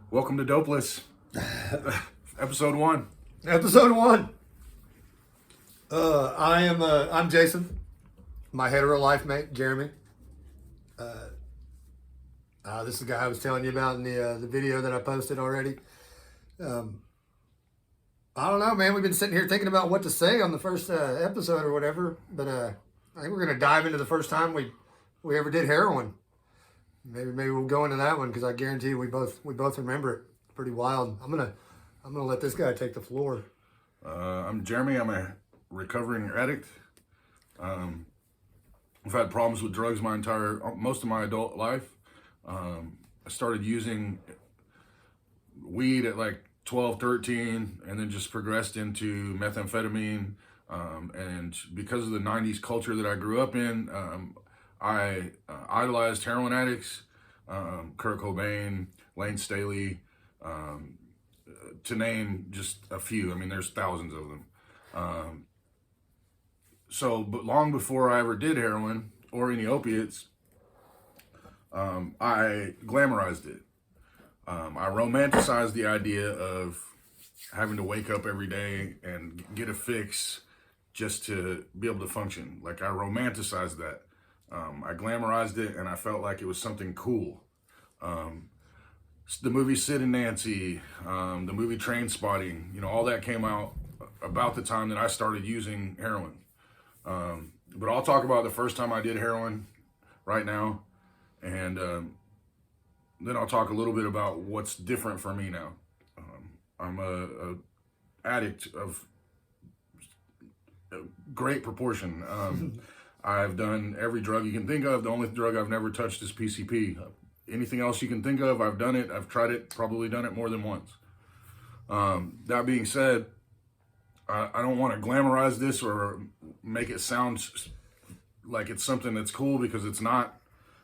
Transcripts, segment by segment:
Welcome to Dopeless, episode 1. Episode 1. I'm Jason. My hetero life mate, Jeremy. This is the guy I was telling you about in the video that I posted already. I don't know, man. We've been sitting here thinking about what to say on the first episode or whatever, but I think we're gonna dive into the first time we ever did heroin. Maybe we'll go into that one because I guarantee you we both remember it. Pretty wild. I'm gonna let this guy take the floor. I'm Jeremy. I'm a recovering addict. I've had problems with drugs most of my adult life. I started using weed at like 12, 13, and then just progressed into methamphetamine. And because of the 90s culture that I grew up in, I idolized heroin addicts, Kurt Cobain, Lane Staley, to name just a few. I mean, there's thousands of them. But long before I ever did heroin or any opiates, I glamorized it. I romanticized the idea of having to wake up every day and get a fix just to be able to function. Like, I romanticized that. I glamorized it, and I felt like it was something cool. The movie Sid and Nancy, the movie Trainspotting, all that came out about the time that I started using heroin. But I'll talk about the first time I did heroin right now, and then I'll talk a little bit about what's different for me now. I'm a addict of a great proportion. I've done every drug you can think of. The only drug I've never touched is PCP. Anything else you can think of, I've done it. I've tried it, probably done it more than once. That being said, I don't want to glamorize this or make it sound like it's something that's cool, because it's not.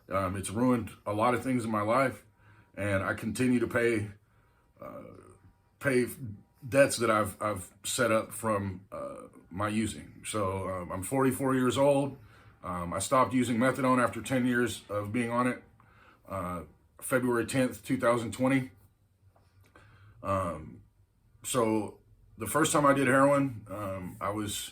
It's ruined a lot of things in my life, and I continue to pay debts that I've set up from my using. So I'm 44 years old. I stopped using methadone after 10 years of being on it. February 10th, 2020. So the first time I did heroin, I was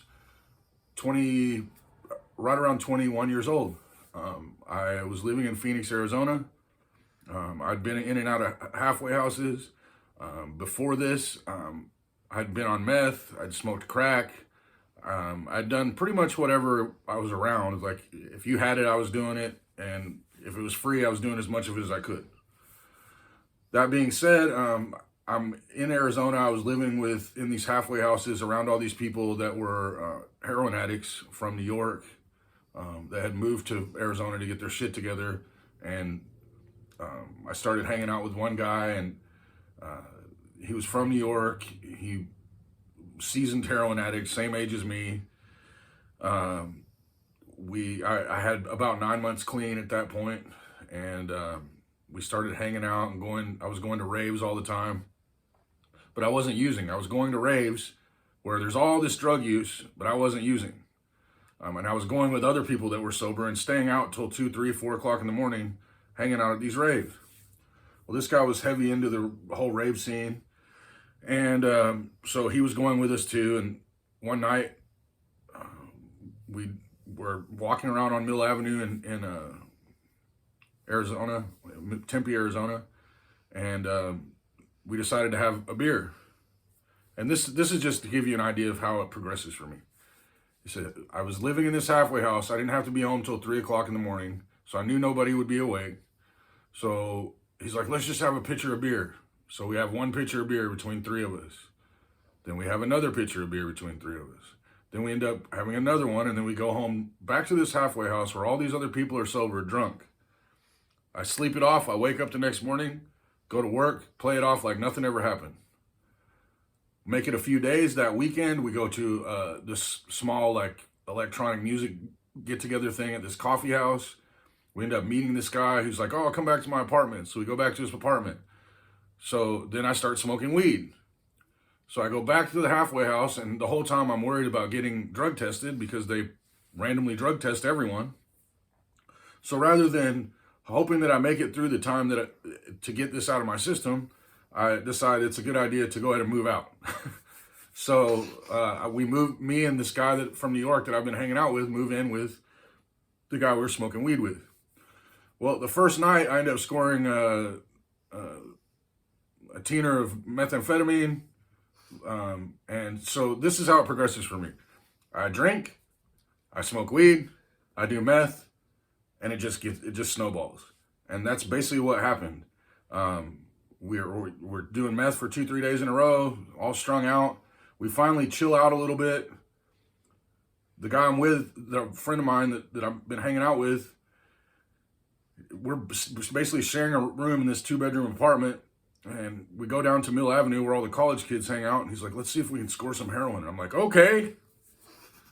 right around 21 years old. I was living in Phoenix, Arizona. I'd been in and out of halfway houses. Before this, I'd been on meth. I'd smoked crack. I'd done pretty much whatever I was around. Like, if you had it, I was doing it. And if it was free, I was doing as much of it as I could. That being said, I'm in Arizona. I was living in these halfway houses around all these people that were heroin addicts from New York, that had moved to Arizona to get their shit together. And I started hanging out with one guy, and he was from New York. He seasoned heroin addict, same age as me. I had about 9 months clean at that point, and we started hanging out and I was going to raves all the time, but I wasn't using. I was going to raves where there's all this drug use, but I wasn't using. And I was going with other people that were sober and staying out till 2, 3, 4 o'clock in the morning, hanging out at these raves. Well, this guy was heavy into the whole rave scene, and so he was going with us too. And one night, we were walking around on Mill Avenue in Arizona, Tempe, Arizona, and we decided to have a beer. And this is just to give you an idea of how it progresses for me. He said, I was living in this halfway house. I didn't have to be home till 3 o'clock in the morning, so I knew nobody would be awake. So he's like, let's just have a pitcher of beer. So we have one pitcher of beer between 3 of us. Then we have another pitcher of beer between 3 of us. Then we end up having another one, and then we go home back to this halfway house where all these other people are sober, drunk. I sleep it off. I wake up the next morning, go to work, play it off like nothing ever happened. Make it a few days. That weekend, we go to this small electronic music get-together thing at this coffee house. We end up meeting this guy who's like, oh, I'll come back to my apartment. So we go back to his apartment. So then I start smoking weed. So I go back to the halfway house, and the whole time I'm worried about getting drug tested because they randomly drug test everyone. So rather than hoping that I make it through the time to get this out of my system, I decided it's a good idea to go ahead and move out. So we moved, me and this guy from New York that I've been hanging out with, move in with the guy we were smoking weed with. Well, the first night I ended up scoring a teener of methamphetamine. And so this is how it progresses for me. I drink, I smoke weed, I do meth, and it just snowballs. And that's basically what happened. We're doing meth for 2-3 days in a row, all strung out. We finally chill out a little bit. The guy I'm with, the friend of mine that I've been hanging out with, we're basically sharing a room in this 2-bedroom apartment. And we go down to Mill Avenue where all the college kids hang out. And he's like, let's see if we can score some heroin. And I'm like, okay.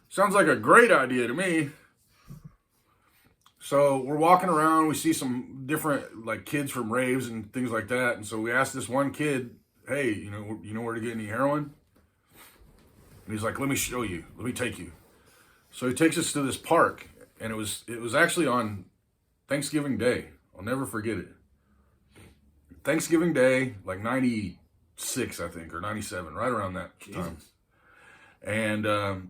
Sounds like a great idea to me. So we're walking around. We see some different like kids from raves and things like that. And so we asked this one kid, hey, you know where to get any heroin? And he's like, let me show you. Let me take you. So he takes us to this park. And it was actually on Thanksgiving Day. I'll never forget it. Thanksgiving Day, like 96, I think, or 97, right around that time. And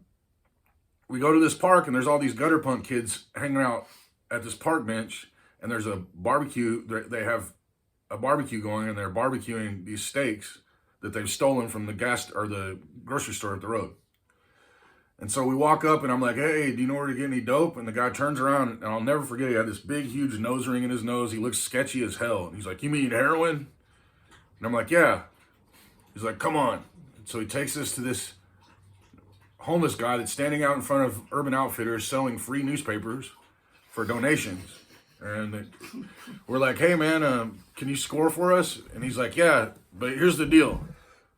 we go to this park, and there's all these gutter punk kids hanging out at this park bench, and there's a barbecue. They have a barbecue going, and they're barbecuing these steaks that they've stolen from the gas or the grocery store up the road. And so we walk up, and I'm like, hey, do you know where to get any dope? And the guy turns around, and I'll never forget, he had this big, huge nose ring in his nose. He looks sketchy as hell. And he's like, you mean heroin? And I'm like, yeah. He's like, come on. So he takes us to this homeless guy that's standing out in front of Urban Outfitters selling free newspapers for donations. And we're like, hey, man, can you score for us? And he's like, yeah, but here's the deal.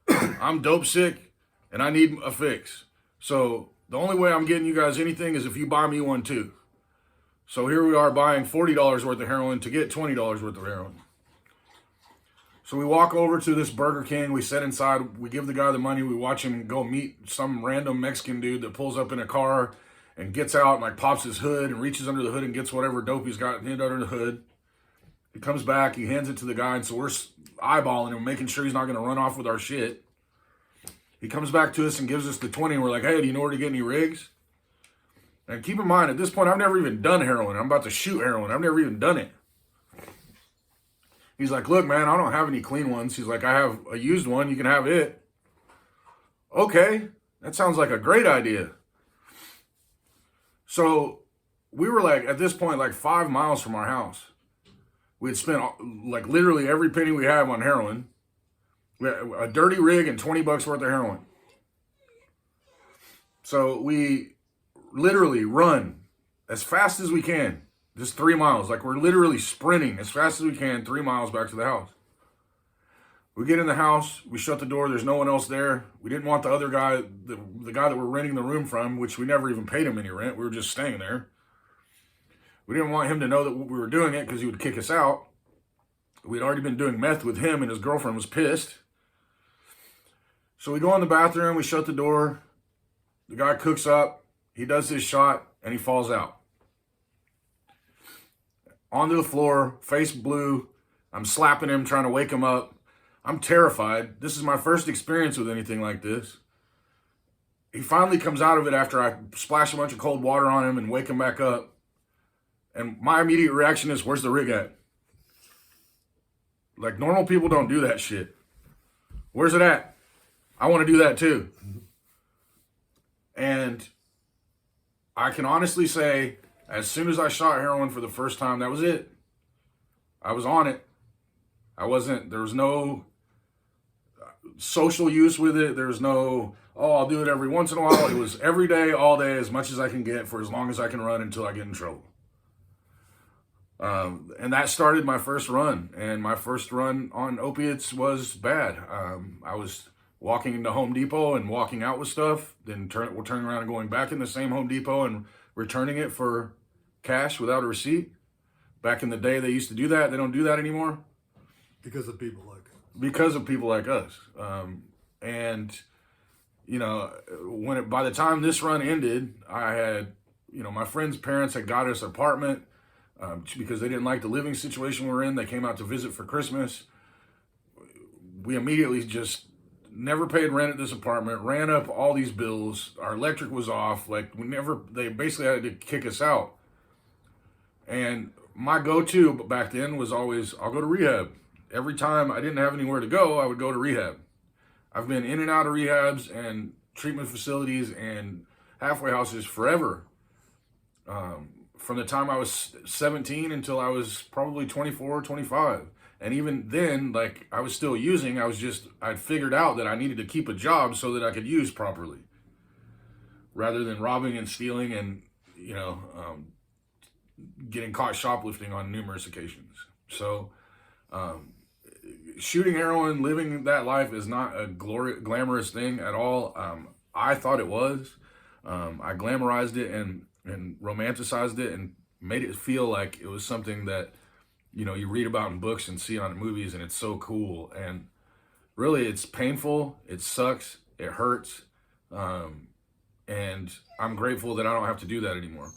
I'm dope sick, and I need a fix. So the only way I'm getting you guys anything is if you buy me one too. So here we are buying $40 worth of heroin to get $20 worth of heroin. So we walk over to this Burger King. We sit inside. We give the guy the money. We watch him go meet some random Mexican dude that pulls up in a car and gets out and like pops his hood and reaches under the hood and gets whatever dope he's got under the hood. He comes back. He hands it to the guy. And so we're eyeballing him, making sure he's not going to run off with our shit. He comes back to us and gives us the 20, and we're like, hey, do you know where to get any rigs? And keep in mind, at this point, I've never even done heroin. I'm about to shoot heroin. I've never even done it. He's like, look, man, I don't have any clean ones. He's like, I have a used one. You can have it. Okay, that sounds like a great idea. So we were like, at this point, like 5 miles from our house. We had spent like literally every penny we have on heroin. We had a dirty rig and $20 worth of heroin. So we literally run as fast as we can, just 3 miles. Like we're literally sprinting as fast as we can, 3 miles back to the house. We get in the house, we shut the door, there's no one else there. We didn't want the other guy, the guy that we're renting the room from, which we never even paid him any rent. We were just staying there. We didn't want him to know that we were doing it because he would kick us out. We'd already been doing meth with him, and his girlfriend was pissed. So we go in the bathroom, we shut the door. The guy cooks up, he does his shot, and he falls out. Onto the floor, face blue. I'm slapping him, trying to wake him up. I'm terrified. This is my first experience with anything like this. He finally comes out of it after I splash a bunch of cold water on him and wake him back up. And my immediate reaction is, where's the rig at? Like, normal people don't do that shit. Where's it at? I want to do that too. And I can honestly say, as soon as I shot heroin for the first time, that was it. I was on it. There was no social use with it. There was no, I'll do it every once in a while. It was every day, all day, as much as I can get for as long as I can run until I get in trouble. And that started my first run. And my first run on opiates was bad. I was walking into Home Depot and walking out with stuff, then turning around and going back in the same Home Depot and returning it for cash without a receipt. Back in the day, they used to do that. They don't do that anymore. Because of people like us. Because of people like us. And, you know, by the time this run ended, I had, you know, my friend's parents had got us an apartment because they didn't like the living situation we're in. They came out to visit for Christmas. we immediately just never paid rent at this apartment, ran up all these bills. Our electric was off. Like they basically had to kick us out. And my go-to back then was always, I'll go to rehab. Every time I didn't have anywhere to go, I would go to rehab. I've been in and out of rehabs and treatment facilities and halfway houses forever. From the time I was 17 until I was probably 24, 25. And even then, like, I was still using. I'd figured out that I needed to keep a job so that I could use properly, rather than robbing and stealing and, getting caught shoplifting on numerous occasions. So, shooting heroin, living that life is not a glamorous thing at all. I thought it was. I glamorized it and romanticized it and made it feel like it was something that, you read about in books and see on movies, and it's so cool. And really, it's painful. It sucks. It hurts. And I'm grateful that I don't have to do that anymore.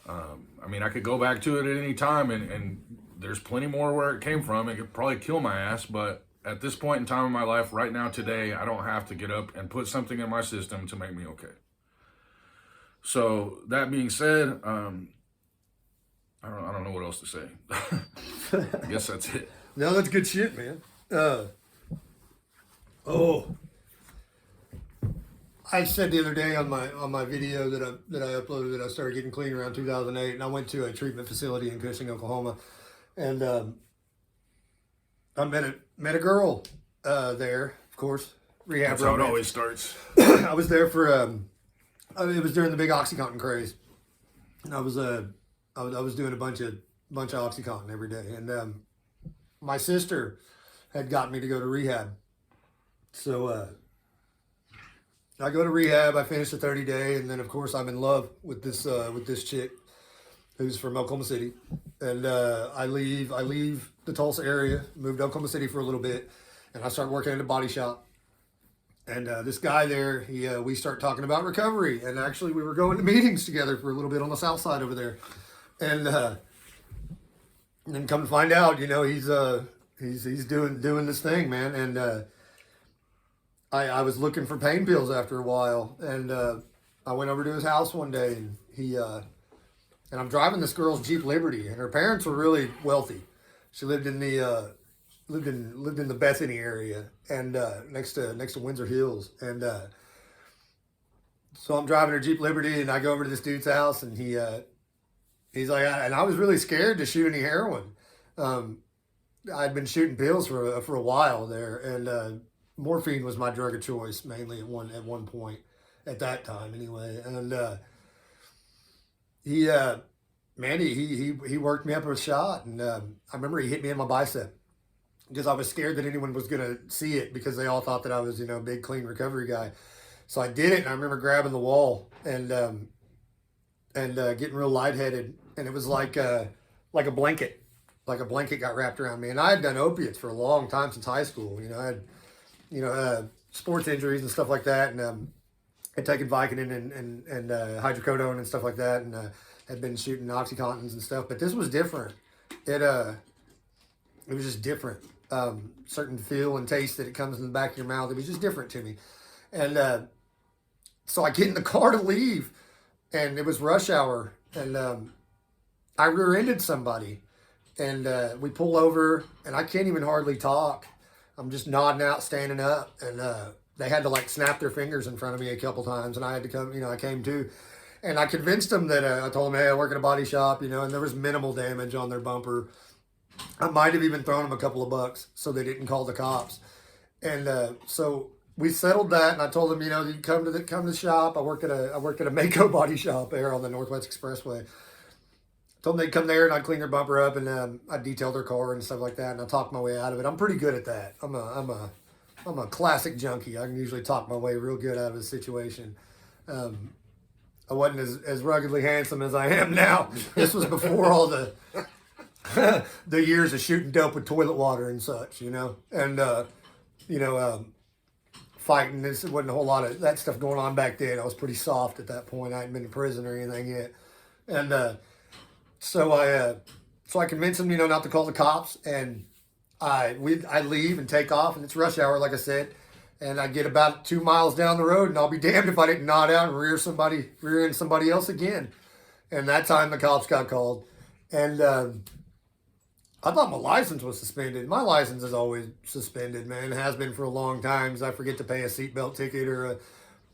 I could go back to it at any time, and there's plenty more where it came from. It could probably kill my ass, but at this point in time in my life, right now, today, I don't have to get up and put something in my system to make me okay. So that being said, I don't know what else to say. I guess that's it. No, that's good shit, man. I said the other day on my video that I uploaded that I started getting clean around 2008, and I went to a treatment facility in Cushing, Oklahoma, and I met a girl there, of course. Rehab. That's how it always starts. I was there for it was during the big OxyContin craze, and I was doing a bunch of OxyContin every day, and my sister had got me to go to rehab, so I go to rehab. I finish the 30-day, and then of course I'm in love with this chick who's from Oklahoma City, and I leave the Tulsa area, moved to Oklahoma City for a little bit, and I start working at a body shop. And this guy there, we start talking about recovery, and actually we were going to meetings together for a little bit on the south side over there, and then come to find out, he's doing this thing, man. And I was looking for pain pills after a while, and I went over to his house one day, and and I'm driving this girl's Jeep Liberty, and her parents were really wealthy. She lived in the lived in the Bethany area, and next to Windsor Hills, and so I'm driving her Jeep Liberty, and I go over to this dude's house, and he's like, and I was really scared to shoot any heroin. I'd been shooting pills for a while there, and morphine was my drug of choice mainly at one point at that time anyway, and he worked me up with a shot, and I remember he hit me in my bicep, because I was scared that anyone was going to see it, because they all thought that I was, a big clean recovery guy. So I did it, and I remember grabbing the wall and getting real lightheaded, and it was like a blanket got wrapped around me. And I had done opiates for a long time since high school. I had, sports injuries and stuff like that, and had taken Vicodin and hydrocodone and stuff like that, and had been shooting OxyContins and stuff. But this was different. It was just different. Certain feel and taste that it comes in the back of your mouth. It was just different to me. And so I get in the car to leave, and it was rush hour, and I rear-ended somebody, and we pull over, and I can't even hardly talk. I'm just nodding out, standing up, and they had to snap their fingers in front of me a couple times, and I had to come, I came to, and I convinced them that I told them, hey, I work at a body shop, and there was minimal damage on their bumper. I might have even thrown them a couple of bucks so they didn't call the cops. And so we settled that, and I told them, you come to the shop. I work at a Mako body shop there on the Northwest Expressway. Told them they'd come there, and I'd clean their bumper up, and I'd detail their car and stuff like that, and I talked my way out of it. I'm pretty good at that. I'm a classic junkie. I can usually talk my way real good out of a situation. I wasn't as ruggedly handsome as I am now. This was before all the years of shooting dope with toilet water and such, and fighting. This wasn't a whole lot of that stuff going on back then. I was pretty soft at that point. I hadn't been in prison or anything yet, and so I convinced them, not to call the cops, and I leave and take off, and it's rush hour, like I said, and I get about 2 miles down the road, and I'll be damned if I didn't nod out and rear end somebody else again. And that time the cops got called, and I thought my license was suspended. My license is always suspended, man. It has been for a long time. 'Cause I forget to pay a seatbelt ticket, or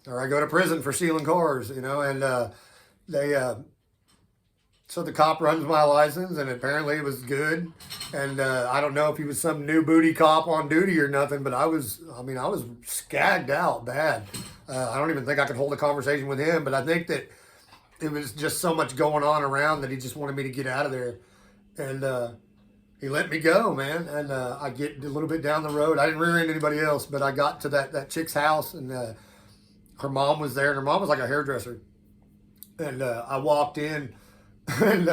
I go to prison for stealing cars, you know. And they so the cop runs my license, and apparently it was good. And I don't know if he was some new booty cop on duty or nothing, but I was scagged out bad. I don't even think I could hold a conversation with him, but I think that it was just so much going on around that he just wanted me to get out of there. And he let me go, man. And I get a little bit down the road. I didn't rear end anybody else, but I got to that chick's house, and her mom was there, and her mom was like a hairdresser. And I walked in, and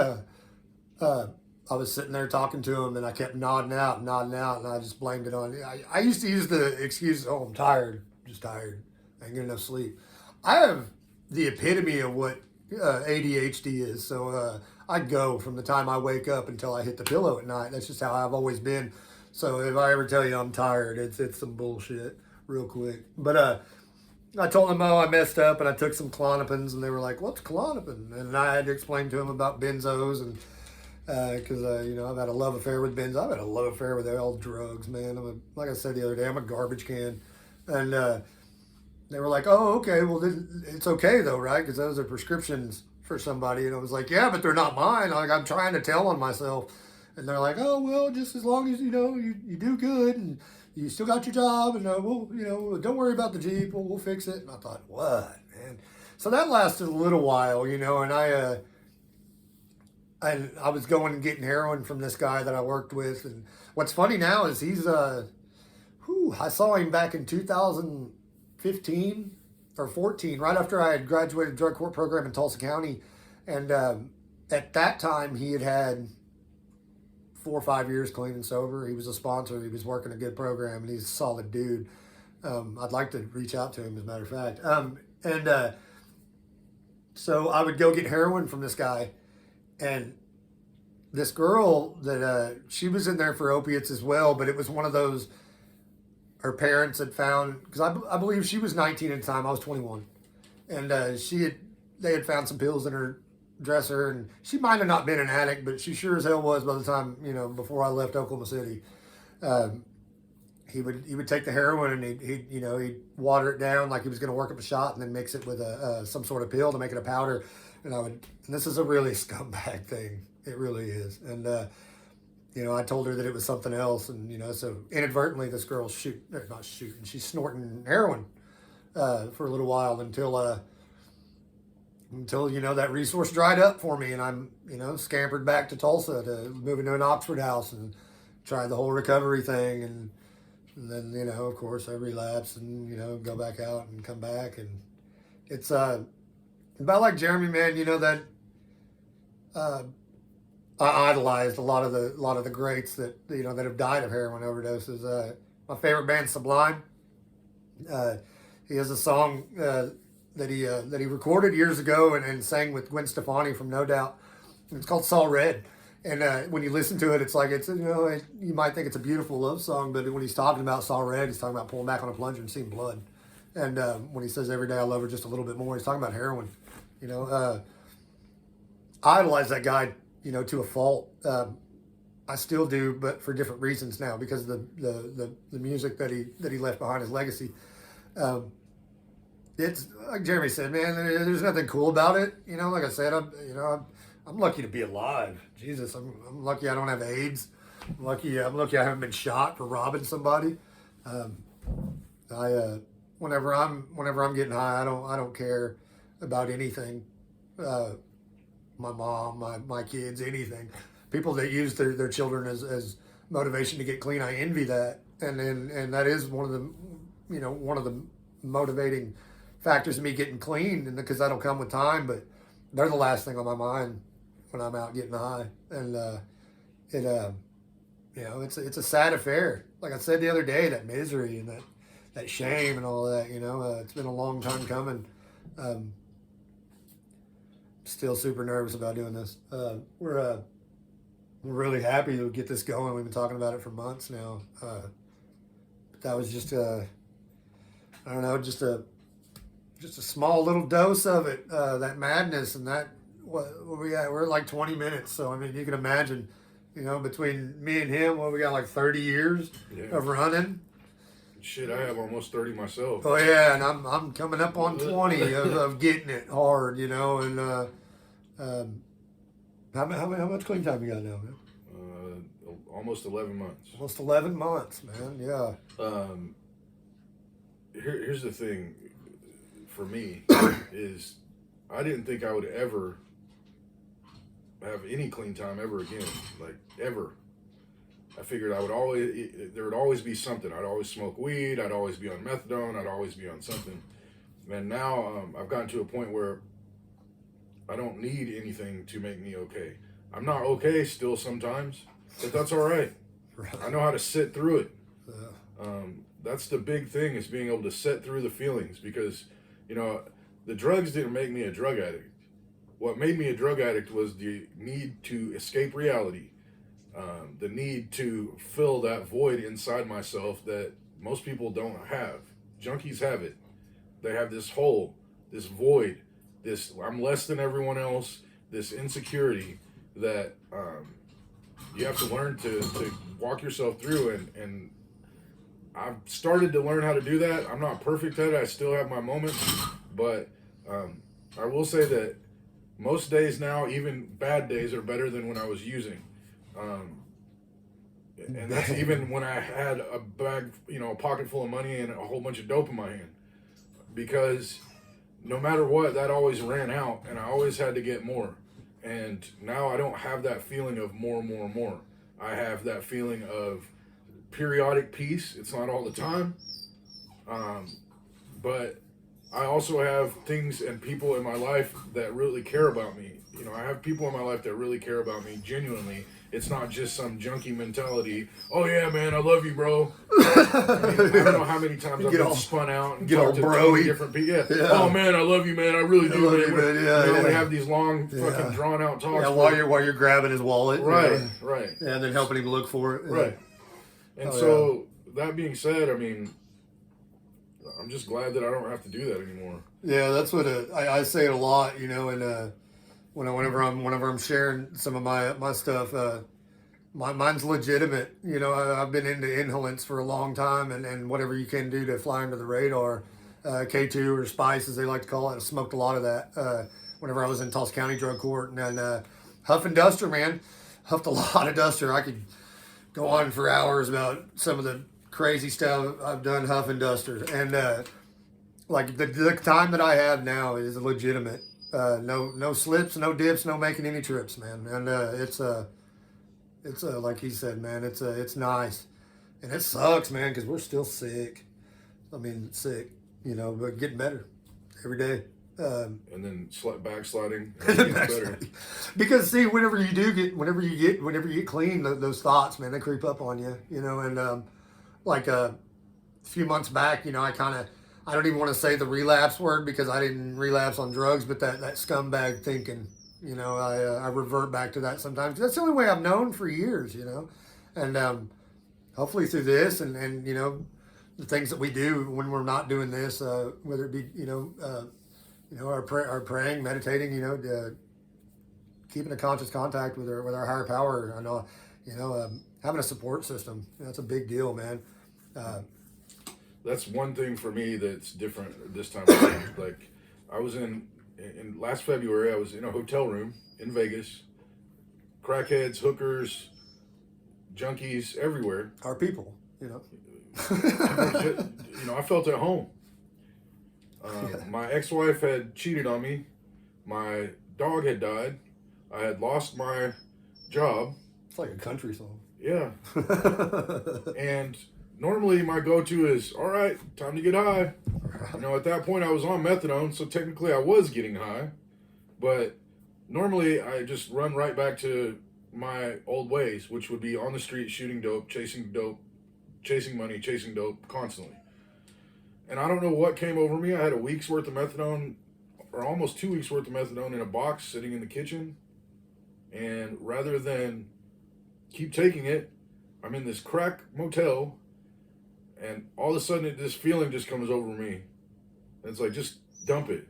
I was sitting there talking to him, and I kept nodding out, and I just blamed it on. I used to use the excuse, "Oh, I'm tired, just tired. I ain't getting enough sleep." I have the epitome of what ADHD is. So I go from the time I wake up until I hit the pillow at night. That's just how I've always been. So if I ever tell you I'm tired, it's some bullshit real quick. But I told them, oh, I messed up, and I took some Klonopins, and they were like, "What's Klonopin?" And I had to explain to them about benzos, and because I've had a love affair with benzos. I've had a love affair with all drugs, man. Like I said the other day, I'm a garbage can. And they were like, "Oh, okay, well, it's okay though, right? Because those are prescriptions for somebody." And I was like, "Yeah, but they're not mine. Like, I'm trying to tell on myself." And they're like, "Oh, well, just as long as, you do good, and you still got your job, and don't worry about the Jeep. We'll fix it." And I thought, what, man? So that lasted a little while, and I was going and getting heroin from this guy that I worked with. And what's funny now is he's, I saw him back in 2015 or 14, right after I had graduated drug court program in Tulsa County. And at that time, he had 4 or 5 years clean and sober. He was a sponsor. He was working a good program, and he's a solid dude. I'd like to reach out to him, as a matter of fact. So I would go get heroin from this guy, and this girl that she was in there for opiates as well, but it was one of those her parents had found, because I believe she was 19 at the time. I was 21, and they had found some pills in her dresser, and she might have not been an addict, but she sure as hell was by the time, before I left Oklahoma City. He would take the heroin, and he'd water it down like he was going to work up a shot, and then mix it with some sort of pill to make it a powder. And this is a really scumbag thing. It really is. And I told her that it was something else, and so inadvertently this girl's she's snorting heroin for a little while until that resource dried up for me, and I'm scampered back to Tulsa to move into an Oxford house and try the whole recovery thing, and then of course I relapse and go back out and come back, and it's about like Jeremy, man. That I idolized a lot of the greats that that have died of heroin overdoses. My favorite band's Sublime. He has a song that he recorded years ago and sang with Gwen Stefani from No Doubt. And it's called Saw Red. And when you listen to it, it's like you might think it's a beautiful love song, but when he's talking about Saw Red, he's talking about pulling back on a plunger and seeing blood. And when he says every day I love her just a little bit more, he's talking about heroin. I idolize that guy, to a fault. I still do, but for different reasons now, because of the music that he left behind, his legacy. It's like Jeremy said, man. There's nothing cool about it. Like I said, I'm lucky to be alive. Jesus, I'm lucky I don't have AIDS. I'm lucky I haven't been shot for robbing somebody. Whenever I'm getting high, I don't care about anything. My mom, my kids, anything. People that use their children as motivation to get clean, I envy that. And that is one of the motivating factors of me getting clean, and because that'll come with time, but they're the last thing on my mind when I'm out getting high. And it's a sad affair. Like I said the other day, that misery and that shame and all that, it's been a long time coming. Still super nervous about doing this. we're really happy to get this going. We've been talking about it for months now. But that was just I don't know, just a small little dose of it, that madness, and that what we got. We're at like 20 minutes, so I mean, you can imagine, between me and him, we got like 30 years of running. Shit, I have almost 30 myself. Oh yeah, and I'm coming up on 20 of getting it hard, and how much clean time you got now, man? Almost 11 months. Almost 11 months, man. Yeah. Here's the thing for me is I didn't think I would ever have any clean time ever again, like ever. I figured there would always be something. I'd always smoke weed. I'd always be on methadone. I'd always be on something. And now I've gotten to a point where I don't need anything to make me okay. I'm not okay still sometimes, but that's all right. I know how to sit through it. That's the big thing, is being able to sit through the feelings, because, the drugs didn't make me a drug addict. What made me a drug addict was the need to escape reality, the need to fill that void inside myself that most people don't have. Junkies have it. They have this hole, this void, this I'm less than everyone else, this insecurity that you have to learn to walk yourself through, and I've started to learn how to do that. I'm not perfect at it. I still have my moments, but I will say that most days now, even bad days, are better than when I was using. And that's even when I had a bag, a pocket full of money and a whole bunch of dope in my hand. Because no matter what, that always ran out, and I always had to get more. And now I don't have that feeling of more. I have that feeling of periodic peace. It's not all the time. But I also have things and people in my life that really care about me. I have people in my life that really care about me genuinely. It's not just some junkie mentality. Oh yeah, man, I love you, bro. I don't know how many times I've been spun out and talked to 20 different people. Yeah. Oh man, I love you, man. I really do, man. We have these long, fucking drawn out talks. Yeah, while you're grabbing his wallet. Right. Yeah, and then helping him look for it. Right. And so that being said, I mean, I'm just glad that I don't have to do that anymore. Yeah, that's what I say it a lot, and whenever I'm sharing some of my stuff, mine's legitimate. I've been into inhalants for a long time, and whatever you can do to fly under the radar, K2 or spice as they like to call it. I smoked a lot of that whenever I was in Tulsa County Drug Court, and huff and duster, man, huffed a lot of duster. I could go on for hours about some of the crazy stuff I've done huff and duster, and like the time that I have now is legitimate. No slips, no dips, no making any trips, man. And it's like he said, man, it's nice, and it sucks, man, because we're still sick. I mean, sick, but getting better every day. And then backsliding, and getting better. Because see, whenever you get clean, those thoughts, man, they creep up on you, and like a few months back, I don't even want to say the relapse word because I didn't relapse on drugs, but that scumbag thinking, I revert back to that sometimes. That's the only way I've known for years, and hopefully through this and the things that we do when we're not doing this, whether it be, our praying, meditating, keeping a conscious contact with our higher power, having a support system, that's a big deal, man. That's one thing for me that's different this time around. Like, I was in last February, I was in a hotel room in Vegas. Crackheads, hookers, junkies, everywhere. Our people, I felt at home. My ex-wife had cheated on me. My dog had died. I had lost my job. It's like a country song. Yeah. And normally my go-to is, all right, time to get high. At that point I was on methadone, so technically I was getting high. But normally I just run right back to my old ways, which would be on the street shooting dope, chasing money, chasing dope constantly. And I don't know what came over me. I had a week's worth of methadone, or almost 2 weeks worth of methadone in a box sitting in the kitchen. And rather than keep taking it. I'm in this crack motel, and all of a sudden this feeling just comes over me. And it's like, just dump it.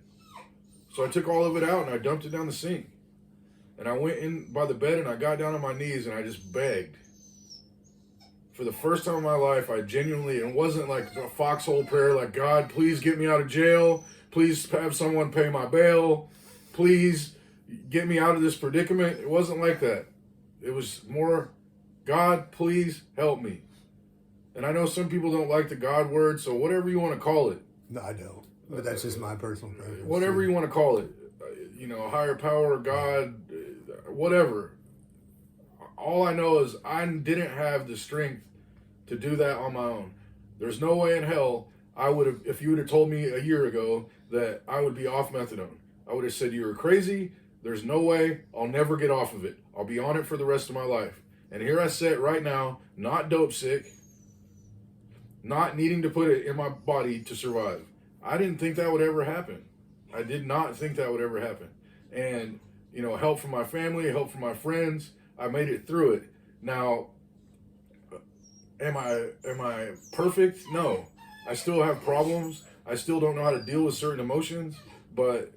So I took all of it out and I dumped it down the sink. And I went in by the bed and I got down on my knees and I just begged. For the first time in my life, I genuinely, it wasn't like a foxhole prayer, like, God, please get me out of jail. Please have someone pay my bail. Please get me out of this predicament. It wasn't like that. It was more, God, please help me. And I know some people don't like the God word, so whatever you want to call it. No, I don't. But that's just my personal preference. Whatever you want to call it. Higher power, God, whatever. All I know is I didn't have the strength to do that on my own. There's no way in hell I would have, if you would have told me a year ago that I would be off methadone, I would have said you were crazy. There's no way. I'll never get off of it. I'll be on it for the rest of my life. And here I sit right now, not dope sick, not needing to put it in my body to survive. I didn't think that would ever happen. I did not think that would ever happen. And, help from my family, help from my friends, I made it through it. Now, am I perfect? No. I still have problems. I still don't know how to deal with certain emotions, but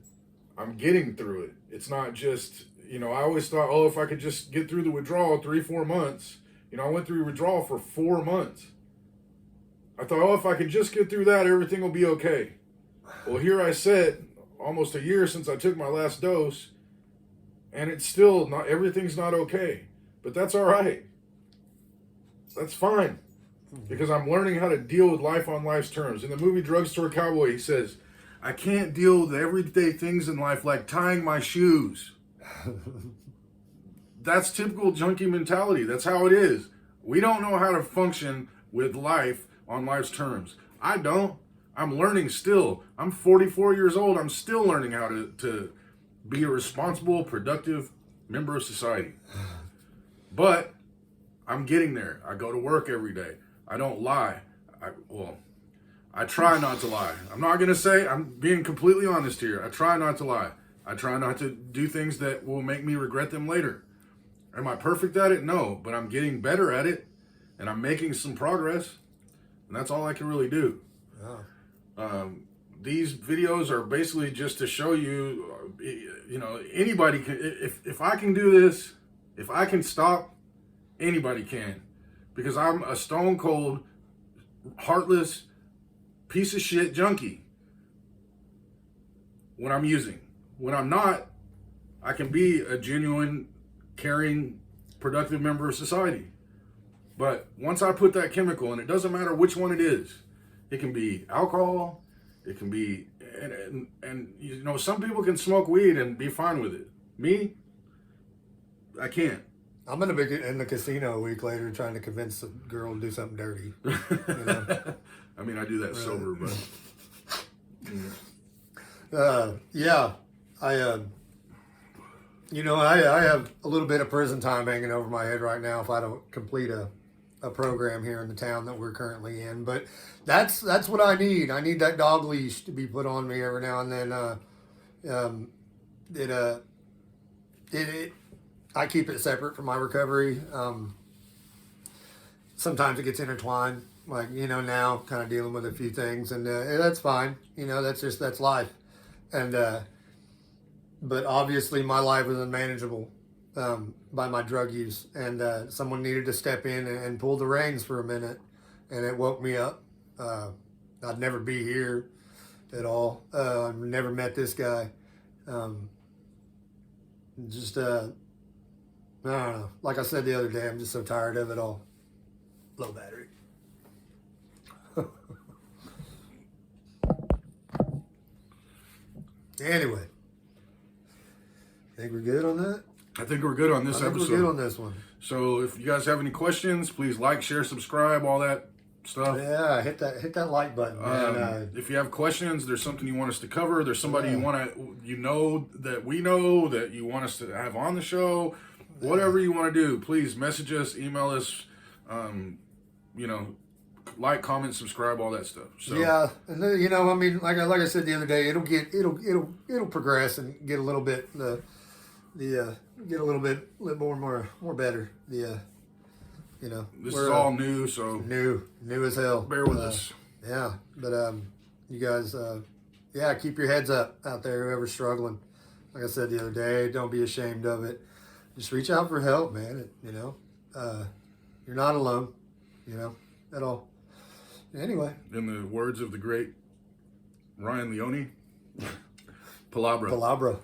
I'm getting through it. It's not just, I always thought, if I could just get through the withdrawal 3-4 months. I went through withdrawal for 4 months. I thought, if I could just get through that, everything will be okay. Well, here I sit, almost a year since I took my last dose, and it's still not, everything's not okay. But that's all right. That's fine. Because I'm learning how to deal with life on life's terms. In the movie Drugstore Cowboy, he says, I can't deal with everyday things in life like tying my shoes. That's typical junkie mentality. That's how it is. We don't know how to function with life on life's terms. I don't. I'm learning still. I'm 44 years old. I'm still learning how to be a responsible, productive member of society. But I'm getting there. I go to work every day. I don't lie. I try not to lie. I'm not going to say, I'm being completely honest here. I try not to lie. I try not to do things that will make me regret them later. Am I perfect at it? No, but I'm getting better at it, and I'm making some progress, and that's all I can really do. Oh. These videos are basically just to show you, anybody can, if I can do this, if I can stop, anybody can. Because I'm a stone cold, heartless, piece of shit junkie when I'm using. When I'm not, I can be a genuine, caring, productive member of society. But once I put that chemical, and it doesn't matter which one it is, it can be alcohol, it can be, and some people can smoke weed and be fine with it. Me, I can't. I'm gonna be in the casino a week later trying to convince a girl to do something dirty. I mean, I do that sober, but I have a little bit of prison time hanging over my head right now if I don't complete a program here in the town that we're currently in. But that's what I need. I need that dog leash to be put on me every now and then. I keep it separate from my recovery. Sometimes it gets intertwined, like, now kind of dealing with a few things, and that's fine. That's life. And, but obviously my life was unmanageable by my drug use, and someone needed to step in and pull the reins for a minute, and it woke me up. I'd never be here at all. I've never met this guy. I don't know. Like I said the other day, I'm just so tired of it all. Low battery. Anyway. Think we're good on that? I think we're good on this episode. We're good on this one. So if you guys have any questions, please like, share, subscribe, all that stuff. Yeah, hit that like button, man. If you have questions, there's something you want us to cover, there's somebody that we know that you want us to have on the show, whatever you want to do, please message us, email us, like, comment, subscribe, all that stuff. So yeah, and then, like I said the other day, it'll progress and get a little bit get a little bit more better. you know, This we're is all new, so new as hell. bear with us. Yeah, but you guys, yeah, keep your heads up out there, whoever's struggling. Like I said the other day, don't be ashamed of it. Just reach out for help, man. You know, you're not alone, you know, at all. Anyway. In the words of the great Ryan Leone, palabra. Palabra.